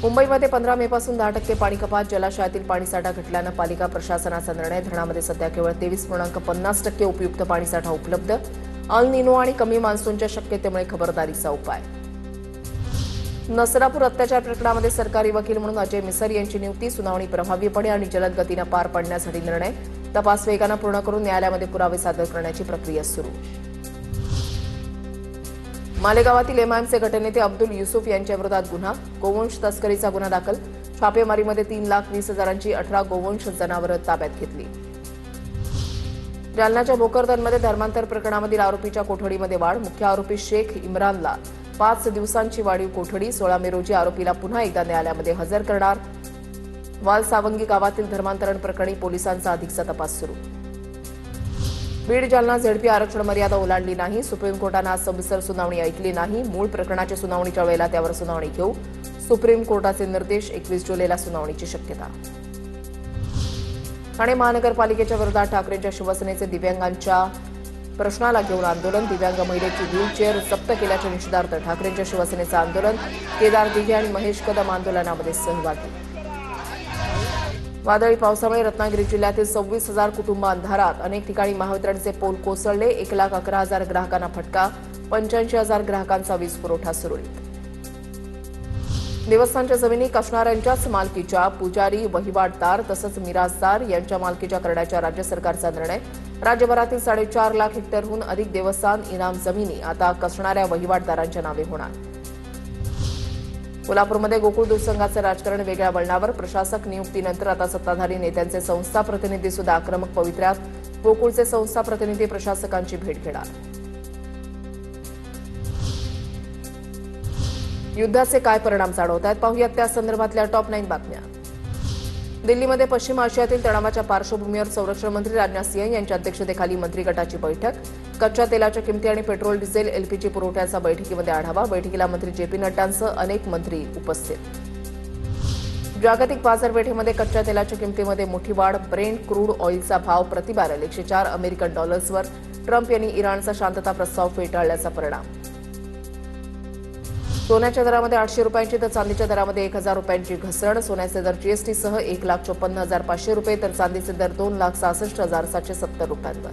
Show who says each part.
Speaker 1: मुंबईमध्ये 15 मे पासून 10% पाणी कपात. जलाशयातील पाणीसाठा घटल्यानं पालिका प्रशासनाचा निर्णय. धरणामध्ये सध्या केवळ 23.50% उपयुक्त पाणीसाठा उपलब्ध. अल निनो आणि कमी मान्सूनच्या शक्यतेमुळे खबरदारीचा उपाय. नसरापूर अत्याचार प्रकरणामध्ये सरकारी वकील म्हणून अजय मिसर यांची नियुक्ती. सुनावणी प्रभावीपणे आणि जलद गतीनं पार पाडण्यासाठी निर्णय. तपास वेगानं पूर्ण करून न्यायालयामध्ये पुरावे सादर करण्याची प्रक्रिया सुरू. मालेगावातील एमआयएमचे गटनेते अब्दुल युसुफ यांच्याविरोधात गुन्हा. गोवंश तस्करीचा गुन्हा दाखल. छापेमारीमध्ये 3,20,000ची 18 गोवंश जनावरं ताब्यात घेतली. जालन्याच्या भोकरदनमध्ये धर्मांतर प्रकरणामधील आरोपीच्या कोठडीमध्ये वाढ. मुख्य आरोपी शेख इम्रानला 5 दिवसांची वाढीव कोठडी. 16 मे रोजी आरोपीला पुन्हा एकदा न्यायालयामध्ये हजर करणार. वालसावंगी गावातील धर्मांतरण प्रकरणी पोलिसांचा अधिकचा तपास सुरू. बीड जालना झेडपी आरक्षण मर्यादा ओलांडली नाही. सुप्रीम कोर्टानं आज सविस्तर सुनावणी ऐकली नाही. मूळ प्रकरणाच्या सुनावणीच्या वेळेला त्यावर सुनावणी घेऊ. सुप्रीम कोर्टाचे निर्देश. 21 जुलैला सुनावणीची शक्यता. ठाणे महानगरपालिकेच्या विरोधात ठाकरेंच्या शिवसेनेचे दिव्यांगांच्या प्रश्नाला घेऊन आंदोलन. दिव्यांग महिलेची व्हीलचेअर जप्त केल्याच्या निषेधार्थ ठाकरेंच्या शिवसेनेचं आंदोलन. केदार दिघे आणि महेश कदम आंदोलनामध्ये सहभागी. वादळी पावसामुळे रत्नागिरी जिल्ह्यातील 26,000 कुटुंब अंधारात. अनेक ठिकाणी महावितरणचे पोल कोसळले. 1,11,000 ग्राहकांना फटका. 85,000 ग्राहकांचा वीज पुरवठा सुरळीत. देवस्थानच्या जमिनी कसणाऱ्यांच्याच मालकीच्या. पुजारी, वहिवाटदार तसंच मिराजदार यांच्या मालकीच्या करण्याच्या राज्य सरकारचा निर्णय. राज्यभरातील 4.5 लाख हेक्टरहून अधिक देवस्थान इनाम जमिनी आता कसणाऱ्या वहिवाटदारांच्या नावे होणार. कोल्हापूरमध्ये गोकुळ दूध संघाचं राजकारण वेगळ्या वळणावर. प्रशासक नियुक्तीनंतर आता सत्ताधारी नेत्यांचे संस्था प्रतिनिधी सुद्धा आक्रमक पवित्र्यात. गोकुळचे संस्था प्रतिनिधी प्रशासकांची भेट घेणार. युद्धाचे काय परिणाम जाणवत आहेत पाहूयात त्या संदर्भातल्या टॉप 9 बातम्या. दिल्लीमध्ये पश्चिम आशियातील तणावाच्या पार्श्वभूमीवर संरक्षण मंत्री राजनाथ सिंह यांच्या अध्यक्षतेखाली मंत्रिगटाची बैठक. कच्च्या तेलाच्या किमती आणि पेट्रोल, डिझेल, एलपीजी पुरवठ्याचा बैठकीमध्ये आढावा. बैठकीला मंत्री जेपी नड्डांसह अनेक मंत्री उपस्थित. जागतिक बाजारपेठेमध्ये कच्च्या तेलाच्या किमतीमध्ये मोठी वाढ. ब्रेंट क्रूड ऑइलचा भाव प्रति बॅरल 104 अमेरिकन डॉलर्सवर. ट्रम्प यांनी इराणचा शांतता प्रस्ताव फेटाळल्याचा परिणाम. सोन्याच्या दरामध्ये 800 रुपयांची तर चांदीच्या दरामध्ये 1,000 रुपयांची घसरण. सोन्याचे दर जीएसटीसह 1,54,500 रुपये तर चांदीचे दर 2,66,770 रुपयांवर.